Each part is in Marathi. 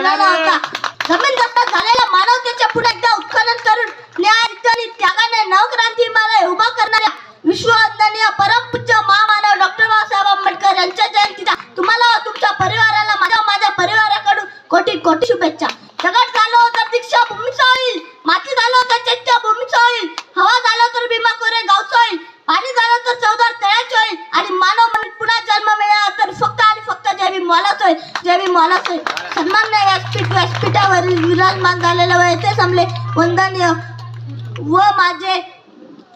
बनवला होता. जमीन दत्तक झालेल्या मानवतेच्या पुढे एकदा उत्खनन करून न्याय आणि त्यागाने नवक्रांती हिमालय उभा करणाऱ्या विश्ववंदनीय परमपूज्य महामानव डॉक्टर बाबासाहेब आंबेडकर यांच्या जयंतीचा तुम्हाला तुमच्या परिवाराला माझ्या परिवाराकडून कोटी कोटी शुभेच्छा. जगात झालं होतं दीक्षा भूमीचा होईल, माती झालं होतं चैत्य भूमीचा होईल, हवा झालं तर भीमा कोरे गावचं होईल, पाणी झालं तर चौदार तळ्याचं होईल आणि मानव म्हणून पुन्हा जन्म मिळाला तर फक्त आणि फक्त जय भीम मौलाच होईल, जय भीम मौलाच होईल. सन्माननीय व्यासपीठावरील विराजमान झालेले वयते समले वंदनीय व माझे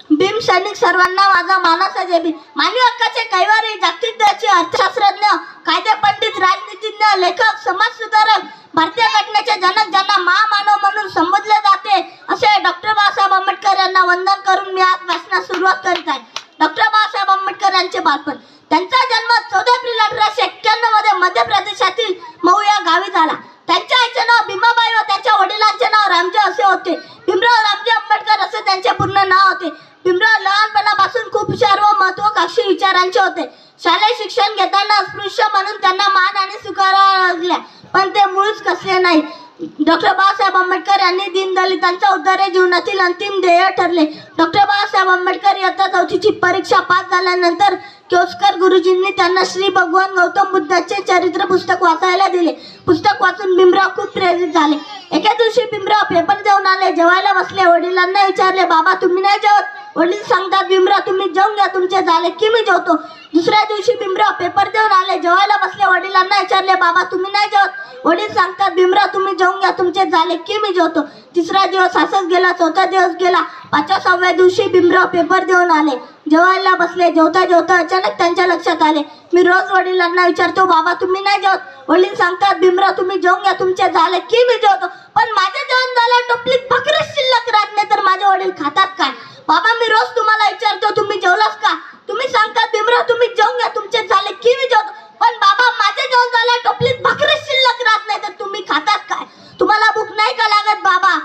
भीम सैनिक सर्वांना माझा मानाचा जय भीम. मानवी हक्काचे कैवारी, जागतिक दर्जाचे अर्थशास्त्रज्ञ, कायदे पंडित, राजनीतिज्ञ, लेखक, समाज सुधारक, भारतीय घटनेचे जनक ज्यांना महामानव म्हणून संबोधले जाते असे डॉक्टर बाबासाहेब आंबेडकर यांना वंदन करून मी आज भाषणास सुरुवात करीत आहे. डॉक्टर बाबासाहेब आंबेडकर यांचे बालपण. त्यांचा जन्म 14 एप्रिल 1891 मध्ये मध्य प्रदेशातील मऊ या गावी झाला. त्यांच्या आईचे नाव भीमाबाई व त्यांच्या वडिलांचे नाव रामजी असे होते. भीमराव रामजी आंबेडकर असे त्यांचे पूर्ण नाव होते. भीमराव लहानपणापासून खूप हुशार व महत्वाकांक्षी विचारांचे होते. शालेय शिक्षण घेताना अस्पृश्य म्हणून त्यांना मान आणि स्वीकाराव्या लागल्या, पण ते मुळीच कसले नाही. डॉक्टर बाबासाहेब आंबेडकर यांनी दीनदलितांचा उद्धार हे जीवनातील अंतिम ध्येय ठरले. डॉक्टर बाबासाहेब आंबेडकर इयत्ता 4ची परीक्षा पास झाल्यानंतर केओस्कर गुरुजींनी त्यांना श्री भगवान गौतम बुद्धाचे चरित्र पुस्तक वाचायला दिले. पुस्तक वाचून भीमराव खूप प्रेरित झाले. एके दिवशी भीमराव पेपर देऊन आले. जेवायला बसले. वडिलांना विचारले, बाबा तुम्ही नाही जेवत? वडील सांगतात, भीमराव तुम्ही जेवून घ्या, तुमचे झाले की मी जेवतो. दुसऱ्या दिवशी भीमराव पेपर देऊन आले. जेवायला बसले. वडिलांना विचारले, बाबा तुम्ही नाही जेवत? वडील सांगतात, भीमराव तुम्ही जेवून घ्या, तुमचे झाले की मी जेवतो. तिसरा दिवस असंच गेला. चौथा दिवस गेला. 5व्या दिवशी भीमराव पेपर देऊन आले. जेवायला बसले. जेवता जेवता अचानक त्यांच्या लक्षात आले, मी रोज वडिलांना विचारतो, बाबा तुम्ही नाही जेवत? वडील सांगतात, भीमराव तुम्ही जेवून घ्या, तुमचे झाले की मी जेवतो. पण माझे जेवण झालं टोपलीत भाकरीच शिल्लक राहत नाही तर माझे वडील खातात काय? बाबा मी रोज तुम्हाला विचारतो, तुम्ही जेवलास का? तुम्ही सांगतात, भीमराव तुम्ही जेवून घ्या, तुमचे झाले की मी जेवतो. पण बाबा माझे जेवण झालं टोपलीत भाकरीच शिल्लक राहत नाही तर तुम्ही खातात काय? तुम्हाला भूक नाही का लागत बाबा?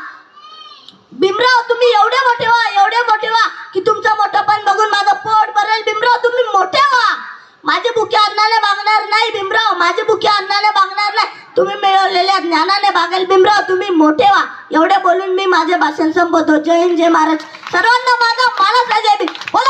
भीमराव तुम्ही एवढे मोठे व्हा की तुमचं मोठेपण बघून माझं पोट भरेल. भीमराव तुम्ही मोठे व्हा. माझे भुके अन्नाने भागणार नाही भीमराव, माझे भुके अन्नाने भागणार नाही, तुम्ही मिळवलेल्या ज्ञानाने भागेल. भीमराव तुम्ही मोठे व्हा. एवढे बोलून मी माझे भाषण संपवतो. जय हिंद, जय महाराज. सर्वांना माझा मानाचा जय भीम. बोला.